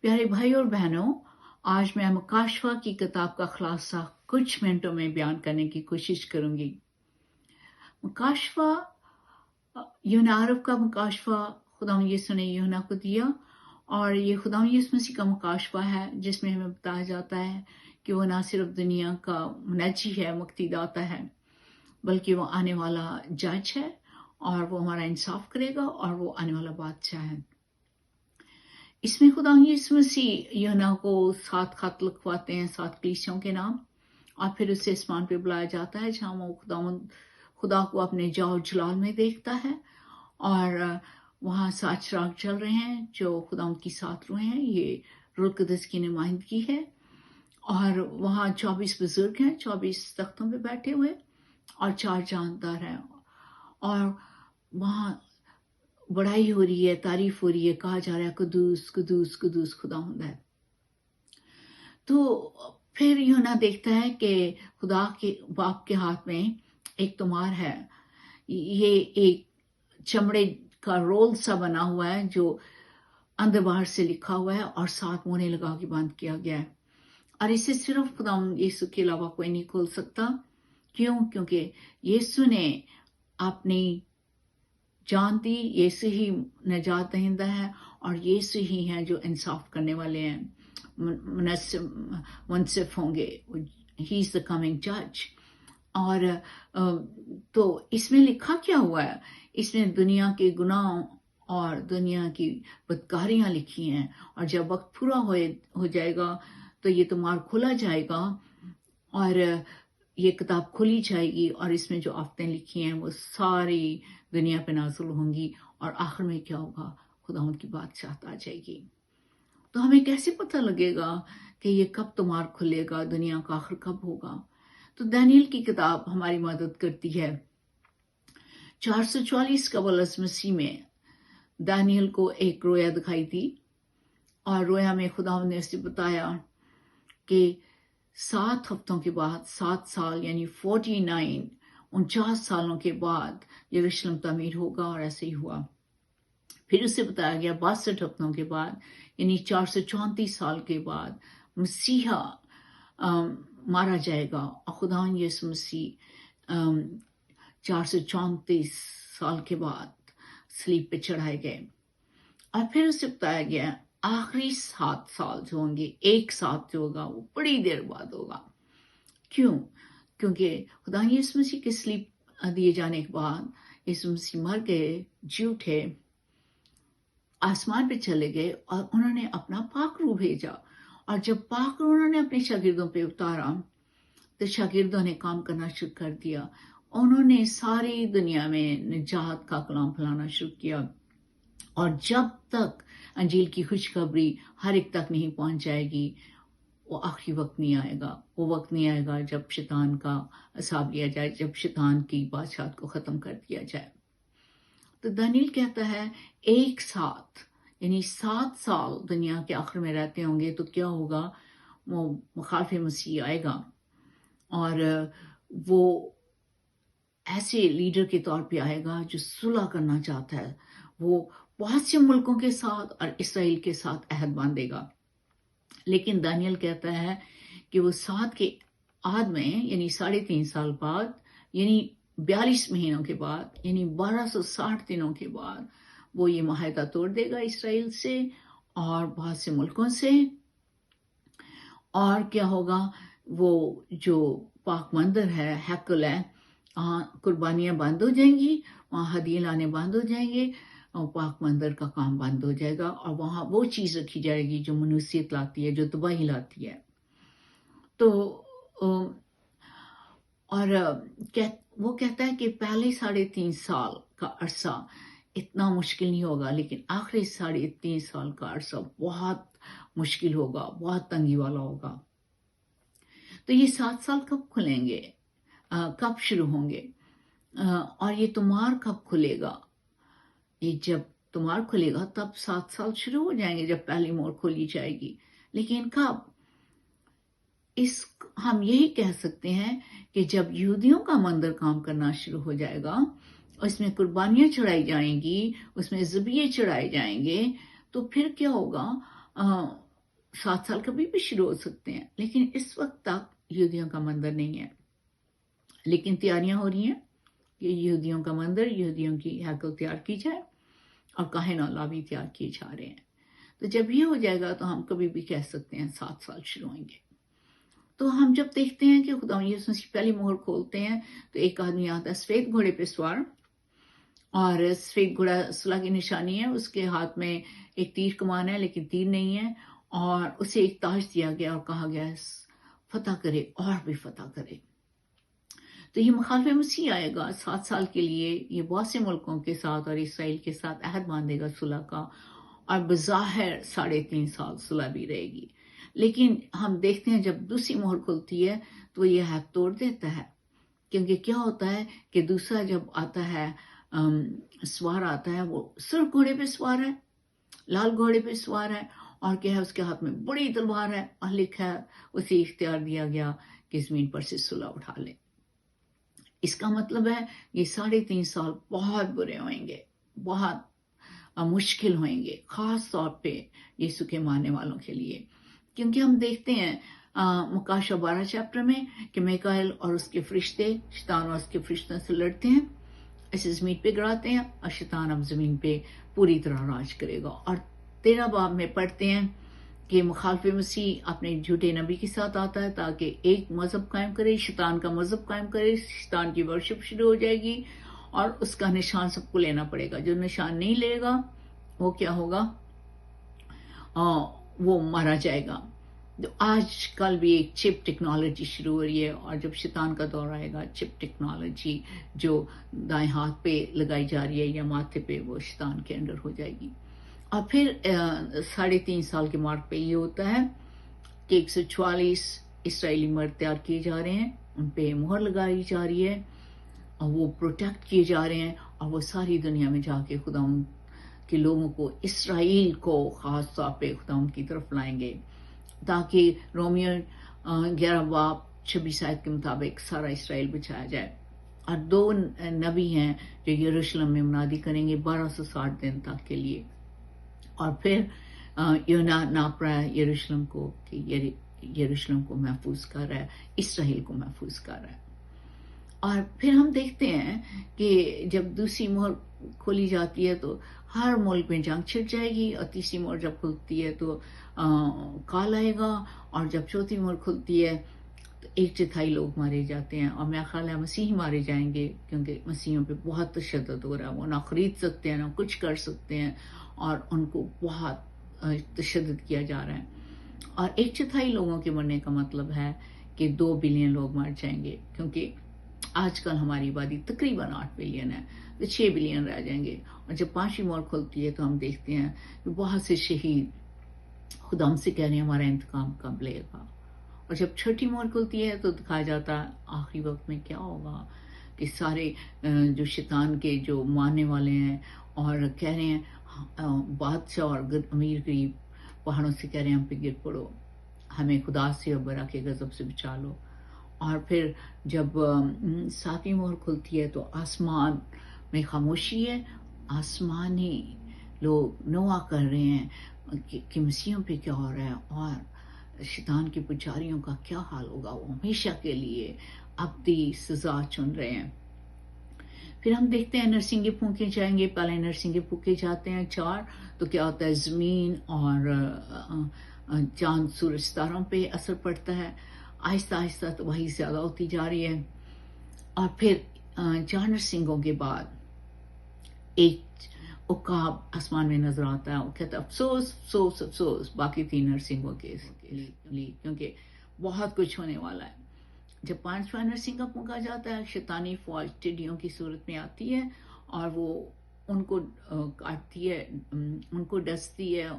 प्यारे भाई और बहनों, आज मैं मुकाशवा की किताब का खुलासा कुछ मिनटों में बयान करने की कोशिश करूंगी। मुकाशवा यूहन्ना अरब का मुकाशवा खुदावंद यीशु ने यूहन्ना को दिया, और ये खुदावंद यीशु मसीह का मुकाशवा है जिसमें हमें बताया जाता है कि वो ना सिर्फ दुनिया का मुनज्जी है, मुक्तिदाता है, बल्कि वो आने वाला जज है और वो हमारा इंसाफ करेगा और वो आने वाला बादशाह है। इसमें खुदा यीशु मसीह यूहन्ना को 7 खत लिखवाते हैं, 7 कलीसियाओं के नाम, और फिर उसे आसमान पे बुलाया जाता है जहाँ वो खुदा को अपने जाओ जलाल में देखता है। और वहाँ 7 चिराग चल रहे हैं जो खुदा की 7 रूहें हैं। ये रूह कुदस की नुमाइंदगी है। और वहाँ 24 बुजुर्ग हैं, 24 तख्तों पे बैठे हुए, और 4 जानदार हैं। और वहाँ बड़ाई हो रही है, तारीफ हो रही है, कहा जा रहा है कुदूस कुदूस कुदूस खुदावंद है। तो फिर यूहन्ना देखता है कि खुदा के बाप के हाथ में एक तुमार है। ये एक चमड़े का रोल सा बना हुआ है जो अंदर बाहर से लिखा हुआ है और 7 मोहरें लगा के बंद किया गया है, और इसे सिर्फ खुदावंद यीशु के अलावा कोई नहीं खोल सकता। क्यों? क्योंकि यीशु ने अपनी जान दी, यीशु ही नजात दहिंदा है, और यीशु ही हैं जो इंसाफ करने वाले हैं, मुनसिफ होंगे। ही इज द कमिंग जज। और तो इसमें लिखा क्या हुआ है? इसमें दुनिया के गुनाहों और दुनिया की बदकारियां लिखी हैं, और जब वक्त पूरा हो जाएगा तो ये तुम्हारा खुला जाएगा और ये किताब खुली जाएगी, और इसमें जो आफतें लिखी हैं वो सारी दुनिया पे नाजुल होंगी, और आखिर में क्या होगा? खुदावंद की बादशाहत आ जाएगी। तो हमें कैसे पता लगेगा कि ये कब तुम्हार खुलेगा, दुनिया का आखिर कब होगा? तो दानियल की किताब हमारी मदद करती है। 444 कबल मसीह में दानियल को एक रोया दिखाई दी, और रोया में खुदावंद ने उसे बताया कि 7 हफ्तों के बाद, 7 साल यानी 49 सालों के बाद यरूशलेम तामीर होगा, और ऐसे ही हुआ। फिर उसे बताया गया 62 हफ्तों के बाद यानी 434 साल के बाद मसीहा मारा जाएगा, और खुदावंद यीशु मसीह 434 साल के बाद सलीब पे चढ़ाए गए। और फिर उसे बताया गया आखिरी 7 साल जो होंगे, एक साथ जो होगा वो बड़ी देर बाद होगा। क्यों? क्योंकि खुदा यीशु मसीह के सलीब दिए जाने के बाद यीशु मसीह मर गए, जी उठे, आसमान पे चले गए, और उन्होंने अपना पाक रूह भेजा। और जब पाक रूह उन्होंने अपने शागिर्दों पे उतारा तो शागिर्दों ने काम करना शुरू कर दिया। उन्होंने सारी दुनिया में निजात का कलाम फैलाना शुरू किया, और जब तक अंजील की खुशखबरी हर एक तक नहीं पहुंच जाएगी, वो आखिरी वक्त नहीं आएगा। वो वक्त नहीं आएगा जब शैतान का हिसाब लिया जाए, जब शैतान की बादशाहत को खत्म कर दिया जाए। तो दानियल कहता है एक साथ यानी 7 साल दुनिया के आखिर में रहते होंगे, तो क्या होगा? वो मुखालिफ मसीह आएगा, और वो ऐसे लीडर के तौर पे आएगा जो सुलह करना चाहता है। वो बहुत से मुल्कों के साथ और इसराइल के साथ अहद बांधेगा। लेकिन दानियल कहता है कि वो 7 के आध में यानी 3.5 साल बाद, यानी 42 महीनों के बाद, यानी 1260 दिनों के बाद वो ये माहिदा तोड़ देगा इसराइल से और बहुत से मुल्कों से। और क्या होगा? वो जो पाक मंदिर है, हैकल है, कुर्बानियां बंद हो जाएंगी, वहाँ हदिये लाने बंद हो जाएंगे, और पाक मंदिर का काम बंद हो जाएगा, और वहाँ वो चीज़ रखी जाएगी जो मनुष्यत लाती है, जो तबाही लाती है। तो और वो कहता है कि पहले 3.5 साल का अरसा इतना मुश्किल नहीं होगा, लेकिन आखिरी 3.5 साल का अरसा बहुत मुश्किल होगा, बहुत तंगी वाला होगा। तो ये 7 साल कब खुलेंगे? कब शुरू होंगे? और ये तुम्हार कब खुलेगा? ये जब तुम्हार खुलेगा तब 7 साल शुरू हो जाएंगे, जब पहली मोहर खोली जाएगी। लेकिन कब? हम यही कह सकते हैं कि जब यहूदियों का मंदिर काम करना शुरू हो जाएगा, उसमें कुर्बानियां चढ़ाई जाएंगी, उसमें ज़बिये चढ़ाए जाएंगे, तो फिर क्या होगा? 7 साल कभी भी शुरू हो सकते हैं, लेकिन इस वक्त तक यहूदियों का मंदिर नहीं है। लेकिन तैयारियां हो रही हैं कि यहूदियों का मंदिर, यहूदियों की हैकल तैयार की जाए और काहिन-औला भी तैयार किए जा रहे हैं। तो जब ये हो जाएगा तो हम कभी भी कह सकते हैं 7 साल शुरू होंगे। तो हम जब देखते हैं कि खुदा यीशु मसीह पहली मोहर खोलते हैं तो एक आदमी आता है सफेद घोड़े पे सवार, और सफेद घोड़ा सुलह की निशानी है, उसके हाथ में एक तीर कमान है लेकिन तीर नहीं है, और उसे एक ताज दिया गया और कहा गया फतह करे और भी फतह करे। तो ये मुखालिफ मसीह आएगा 7 साल के लिए, ये बहुत से मुल्कों के साथ और इसराइल के साथ अहद बांधेगा सुलह का, और बज़ाहिर 3.5 साल सुलह भी रहेगी। लेकिन हम देखते हैं जब दूसरी मोहर खुलती है तो ये अहद तोड़ देता है, क्योंकि क्या होता है कि दूसरा जब आता है सवार आता है, वो सिर्फ घोड़े पे सवार है, लाल घोड़े पे सवार है, और क्या है उसके हाथ में बड़ी तलवार है, और लिखा है उसे इख्तियार दिया गया कि जमीन पर से सुलह उठा ले। इसका मतलब है ये 3.5 साल बहुत बुरे होंगे, बहुत मुश्किल होंगे, खास तौर पे यीशु के मानने वालों के लिए। क्योंकि हम देखते हैं मुकाशा 12 चैप्टर में कि मिकाएल और उसके फरिश्ते शैतान और उसके फरिश्तों से लड़ते हैं, इसे जमीन पे गिराते हैं, और शैतान अब जमीन पे पूरी तरह राज करेगा। और 13 बाब में पढ़ते हैं कि मुखालिफ मसीह अपने झूठे नबी के साथ आता है ताकि एक मजहब कायम करे, शैतान का मजहब कायम करे, शैतान की वर्शिप शुरू हो जाएगी और उसका निशान सबको लेना पड़ेगा। जो निशान नहीं लेगा वो क्या होगा, वो मारा जाएगा। तो आज कल भी एक चिप टेक्नोलॉजी शुरू हो रही है, और जब शैतान का दौर आएगा चिप टेक्नोलॉजी जो दाएं हाथ पे लगाई जा रही है या माथे पे, वो शैतान के अंडर हो जाएगी। और फिर 3.5 साल के मार्क पे ये होता है कि 144 इसराइली मर्द तैयार किए जा रहे हैं, उन पे मोहर लगाई जा रही है, और वो प्रोटेक्ट किए जा रहे हैं, और वो सारी दुनिया में जाके खुदा के लोगों को, इसराइल को खास तौर पे खुदा की तरफ लाएंगे, ताकि रोमियो 11 बाब 26 आयत के मुताबिक सारा इसराइल बचाया जाए। और 2 नबी हैं जो यरूशलेम में मुनादी करेंगे 1260 दिन तक के लिए, और फिर योना नाप रहा है यरूशलेम को कि यरूशलेम को महफूज कर रहा है, इसराइल को महफूज कर रहा है। और फिर हम देखते हैं कि जब दूसरी मोहर खोली जाती है तो हर मुल्क में जंग छिड़ जाएगी, और तीसरी मोहर जब खुलती है तो काल आएगा, और जब चौथी मोहर खुलती है तो 1/4 लोग मारे जाते हैं, और मेरा ख्याल है मसीही मारे जाएंगे, क्योंकि मसीहियों पे बहुत तशद्दुद हो रहा है, वो ना खरीद सकते हैं ना कुछ कर सकते हैं, और उनको बहुत तशद्दुद किया जा रहा है। और 1/4 लोगों के मरने का मतलब है कि 2 बिलियन लोग मर जाएंगे, क्योंकि आजकल हमारी आबादी तकरीबन 8 बिलियन है, तो 6 बिलियन रह जाएंगे। और जब 5वीं मोहर खुलती है तो हम देखते हैं कि बहुत से शहीद खुदा हमसे कह रहे हैं हमारा इंतकाम कब लेगा। और जब 6ठी मोहर खुलती है तो दिखाया जाता है आखिरी वक्त में क्या होगा, कि सारे जो शैतान के जो मानने वाले हैं और कह रहे हैं बादशाह और अमीर गरीब पहाड़ों से कह रहे हैं हम पे गिर पड़ो, हमें खुदा से और बरा के गजब से बचा लो। और फिर जब 7वीं मोहर खुलती है तो आसमान में खामोशी है, आसमानी लोग नोआ कर रहे हैं कि मसीहों पे क्या हो रहा है, और शैतान के पुजारियों का क्या हाल होगा, वो हमेशा के लिए अब्दी सजा चुन रहे हैं। फिर हम देखते हैं नरसिंगे फूंके जाएंगे, पहले नरसिंगे फूंके जाते हैं 4, तो क्या होता है जमीन और चांद सूरज सितारों पे असर पड़ता है, आहिस्ता आहिस्ता तो वही ज्यादा होती जा रही है। और फिर 4 नरसिंगों के बाद एक उकाब आसमान में नजर आता है, वो कहता है अफसोस अफसोस अफसोस बाकी 3 नरसिंगों के लिए, क्योंकि बहुत कुछ होने वाला है। जब 5वां नरसिंह का फूंका जाता है, शैतानी फौज टिड्डियों की सूरत में आती है, और वो उनको काटती है, उनको डसती है,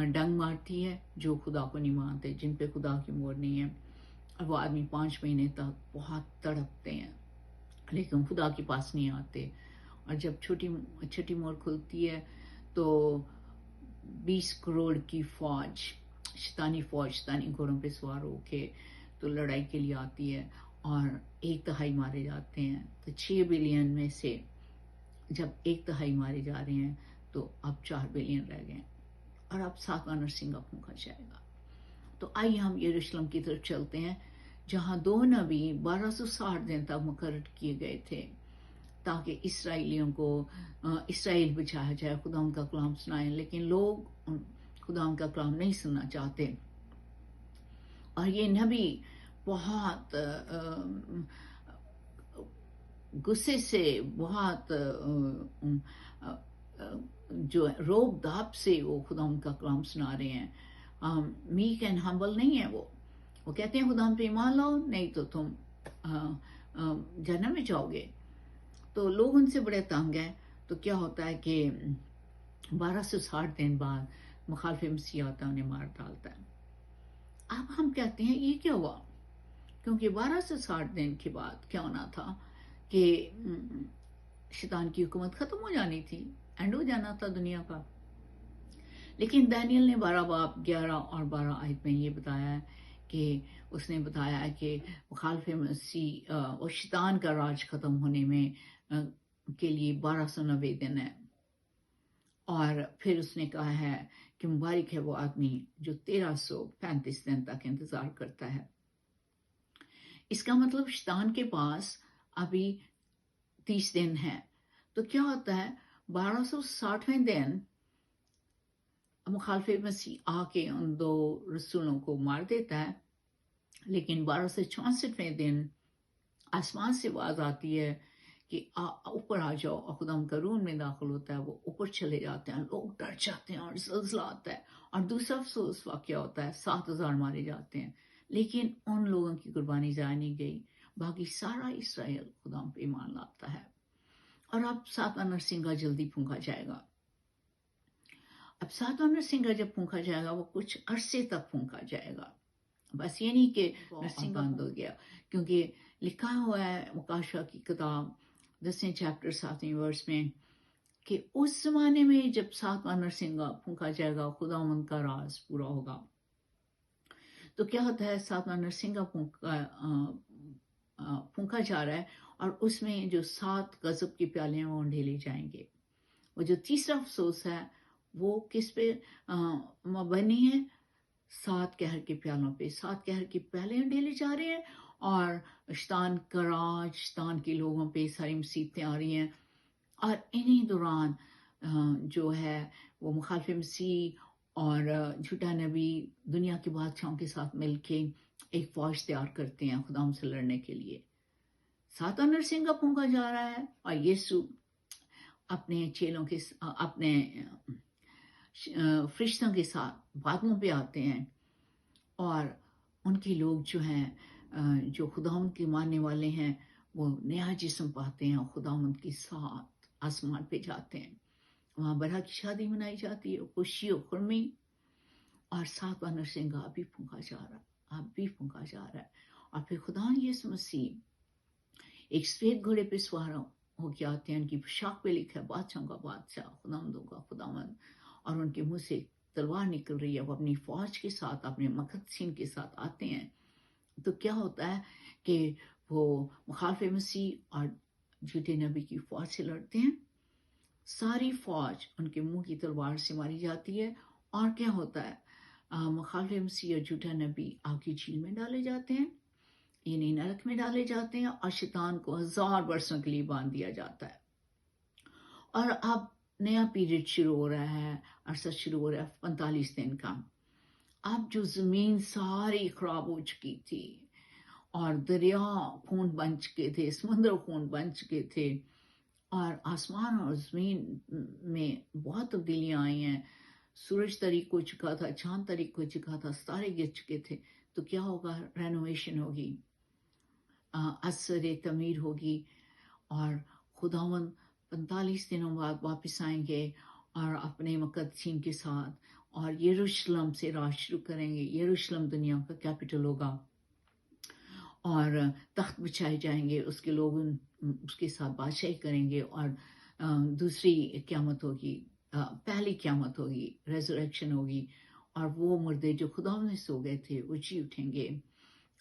डंग मारती है जो खुदा को नहीं मानते, जिन पे खुदा की मोहर नहीं है। और वो आदमी 5 महीने तक बहुत तड़पते हैं, लेकिन खुदा के पास नहीं आते। और जब छोटी मोहर खुलती है तो 20 करोड़ की फौज, शैतानी घोड़ों पे सवार होके तो लड़ाई के लिए आती है, और 1/3 मारे जाते हैं। तो 6 बिलियन में से जब 1/3 मारे जा रहे हैं तो अब 4 बिलियन रह गए। اور اب ساتواں نرسنگا پھونکا جائے گا. تو آئیے ہم یروشلم کی طرف چلتے ہیں جہاں 2 نبی 1260 دن تک مقرر کیے گئے تھے تاکہ اسرائیلیوں کو اسرائیل بچایا جائے، خدا ان کا کلام سنائیں. لیکن لوگ خدا ان کا کلام نہیں سننا چاہتے، اور یہ نبی بہت غصے سے، بہت جو روب داب سے وہ خدا ان کا کلام سنا رہے ہیں. میک اینڈ ہمبل نہیں ہے وہ کہتے ہیں خدا پہ ایمان لاؤ نہیں تو تم جہنم میں جاؤ گے. تو لوگ ان سے بڑے تنگ ہیں. تو کیا ہوتا ہے کہ 1260 دن بعد مخالف مسیح آتا ہے، انہیں مار ڈالتا ہے. اب ہم کہتے ہیں یہ کیا ہوا؟ کیونکہ 1260 دن کے بعد کیا ہونا تھا کہ شیطان کی حکومت ختم ہو جانی تھی، اینڈ ہو جانا تھا دنیا کا. لیکن دانیل نے 12 باب 11 اور 12 آیت میں یہ بتایا ہے کہ اس نے بتایا ہے کہ مخالف مسیح اور شیطان کا راج ختم ہونے میں کے لیے 1290 دن ہے. اور پھر اس نے کہا ہے کہ مبارک ہے وہ آدمی جو 1335 دن تک انتظار کرتا ہے. اس کا مطلب شیطان کے پاس ابھی 30 دن ہے. تو کیا ہوتا ہے 1260ویں دن مخالف مسیح آ کے ان 2 رسولوں کو مار دیتا ہے. لیکن 1264ویں دن آسمان سے آواز آتی ہے کہ اوپر آ جاؤ، اور خدا ان کا روح میں داخل ہوتا ہے. وہ اوپر چلے جاتے ہیں، لوگ ڈر جاتے ہیں اور زلزلہ آتا ہے. اور دوسرا افسوس واقعہ ہوتا ہے 7000 مارے جاتے ہیں. لیکن ان لوگوں کی قربانی ضائع نہیں گئی، باقی سارا اسرائیل خدا پہ ایمان لاتا ہے. اور اب 7واں نرسنگا جلدی پھونکا جائے گا. اب 7واں نرسنگا جب پھونکا جائے گا وہ کچھ عرصے تک پھونکا جائے گا. بس یہ نہیں کہ نرسنگا بند ہو گیا، کیونکہ لکھا ہوا ہے مکاشفہ کی کتاب 10ویں چیپٹر 7ویں ورس میں کہ اس زمانے میں جب 7واں نرسنگا پھونکا جائے گا خدا ان کا راز پورا ہوگا. تو کیا ہوتا ہے 7واں نرسنگا پھونکا جا رہا ہے، اور اس میں جو 7 غضب کے پیالے ہیں وہ ڈھیلے جائیں گے. وہ جو تیسرا افسوس ہے وہ کس پہ مبنی ہے؟ 7 قہر کے پیالوں پہ. 7 قہر کے پیالے ڈھیلے جا رہے ہیں، اور شیطان کا راج، شیطان کے لوگوں پہ ساری مصیبتیں آ رہی ہیں. اور انہی دوران جو ہے وہ مخالف مسیح اور جھوٹا نبی دنیا کے بادشاہوں کے ساتھ مل کے ایک فوج تیار کرتے ہیں خدا سے لڑنے کے لیے. 7واں نرسنگا پھونکا جا رہا ہے، اور یسوع اپنے چیلوں کے اپنے فرشتوں کے ساتھ بادلوں پہ آتے ہیں، اور ان کے لوگ جو ہیں جو خداوند کے ماننے والے ہیں وہ نیا جسم پاتے ہیں، اور خداوند کے ساتھ آسمان پہ جاتے ہیں. وہاں برا کی شادی منائی جاتی ہے، خوشی و خرمی. اور 7واں نرسنگا ابھی پھونکا جا رہا ہے. اور پھر خدا یسوع مسیح ایک سفید گھوڑے پہ سوار ہو کے آتے ہیں. ان کی پوشاک پہ لکھا ہے بادشاہوں کا بادشاہ، خداوندوں کا خداوند. اور ان کے منہ سے تلوار نکل رہی ہے. وہ اپنی فوج کے ساتھ، اپنے مقدسین کے ساتھ آتے ہیں. تو کیا ہوتا ہے کہ وہ مخالف مسیح اور جھوٹے نبی کی فوج سے لڑتے ہیں. ساری فوج ان کے منہ کی تلوار سے ماری جاتی ہے. اور کیا ہوتا ہے مخالف مسیح اور جھوٹا نبی آگ کی جھیل میں ڈالے جاتے ہیں، یعنی نرک میں ڈالے جاتے ہیں، اور شیطان کو 1000 برسوں کے لیے باندھ دیا جاتا ہے. اور اب نیا پیریڈ شروع ہو رہا ہے، عرصہ شروع ہو رہا ہے 45 دن کا. اب جو زمین ساری خراب ہو چکی تھی، اور دریا خون بن چکے تھے، سمندر خون بن چکے تھے، اور آسمان اور زمین میں بہت تبدیلیاں آئی ہیں. سورج طریق ہو چکا تھا، چاند طریق ہو چکا تھا، ستارے گر چکے تھے. تو کیا ہوگا؟ رینوویشن ہوگی، اثر تعمیر ہوگی، اور خداوند 45 دنوں بعد واپس آئیں گے اور اپنے مقدسین کے ساتھ، اور یروشلم سے راج شروع کریں گے. یروشلم دنیا کا کیپٹل ہوگا، اور تخت بچھائے جائیں گے. اس کے لوگ اس کے ساتھ بادشاہی کریں گے. اور دوسری قیامت ہوگی، پہلی قیامت ہوگی، ریزریکشن ہوگی. اور وہ مردے جو خدا میں سو گئے تھے وہ جی اٹھیں گے.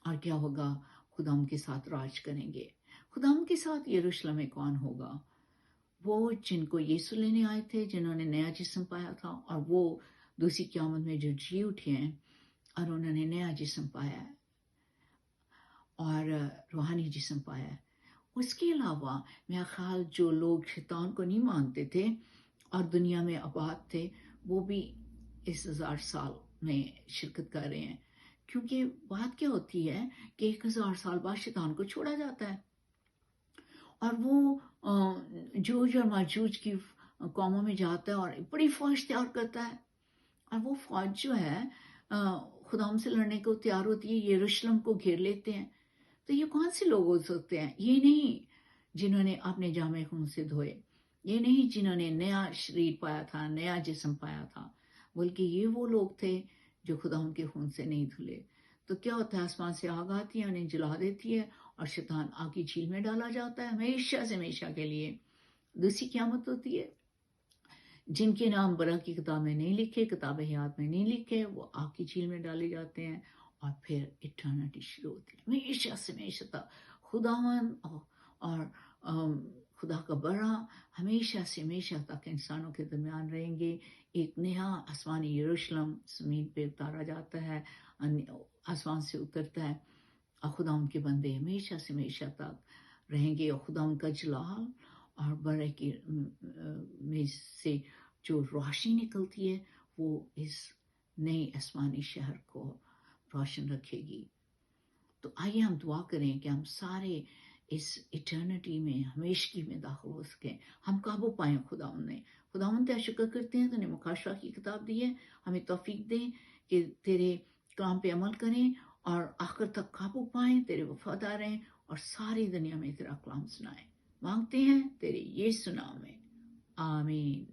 اور کیا ہوگا؟ خدا کے ساتھ راج کریں گے. خدا کے ساتھ یروشلم میں کون ہوگا؟ وہ جن کو یسوع لینے آئے تھے، جنہوں نے نیا جسم پایا تھا، اور وہ دوسری قیامت میں جو جی اٹھے ہیں اور انہوں نے نیا جسم پایا ہے اور روحانی جسم پایا ہے. اس کے علاوہ میرا خیال جو لوگ شیطان کو نہیں مانتے تھے اور دنیا میں آباد تھے وہ بھی اس 1000 سال میں شرکت کر رہے ہیں، کیونکہ بات کیا ہوتی ہے کہ 1000 سال بعد شیطان کو چھوڑا جاتا ہے اور وہ جوج اور ماجوج کی قوموں میں جاتا ہے اور بڑی فوج تیار کرتا ہے، اور وہ فوج جو ہے خدا سے لڑنے کو تیار ہوتی ہے، یروشلم کو گھیر لیتے ہیں. تو یہ کون سے لوگ ہو سکتے ہیں؟ یہ نہیں جنہوں نے اپنے جامع خون سے دھوئے، یہ نہیں جنہوں نے نیا شریر پایا تھا، نیا جسم پایا تھا، بلکہ یہ وہ لوگ تھے جو خدا ان کے خون سے نہیں دھلے. تو کیا ہوتا ہے، آسمان سے آگ آتی ہے، انہیں جلا دیتی ہے اور شیطان آگ کی جھیل میں ڈالا جاتا ہے ہمیشہ سے ہمیشہ کے لیے. دوسری قیامت ہوتی ہے، جن کے نام برا کی کتاب میں نہیں لکھے، کتاب حیات میں نہیں لکھے، وہ آگ کی جھیل میں ڈالے جاتے ہیں اور پھر اٹرنٹی شروع ہوتی ہے ہمیشہ سے ہمیشہ تک. خداوند اور خدا کا بڑا ہمیشہ سے ہمیشہ تک انسانوں کے درمیان رہیں گے. ایک نیا آسمانی یروشلم زمین پہ اتارا جاتا ہے، آسمان سے اترتا ہے اور خدا ان کے بندے ہمیشہ سے ہمیشہ تک رہیں گے. اور خدا ان کا جلال اور بڑے کی میں سے جو روشنی نکلتی ہے وہ اس نئے آسمانی شہر کو روشن رکھے گی. تو آئیے ہم دعا کریں کہ ہم سارے اس ایٹرنٹی میں ہمیشگی میں داخل ہو سکیں، ہم قابو پائیں. خداوند تیرا شکر کرتے ہیں، تو نے مکاشفہ کی کتاب دی ہے، ہمیں توفیق دیں کہ تیرے کلام پہ عمل کریں اور آخر تک قابو پائیں، تیرے وفادار رہیں اور ساری دنیا میں تیرا کلام سنائیں. مانگتے ہیں تیرے یسوع نام میں، آمین.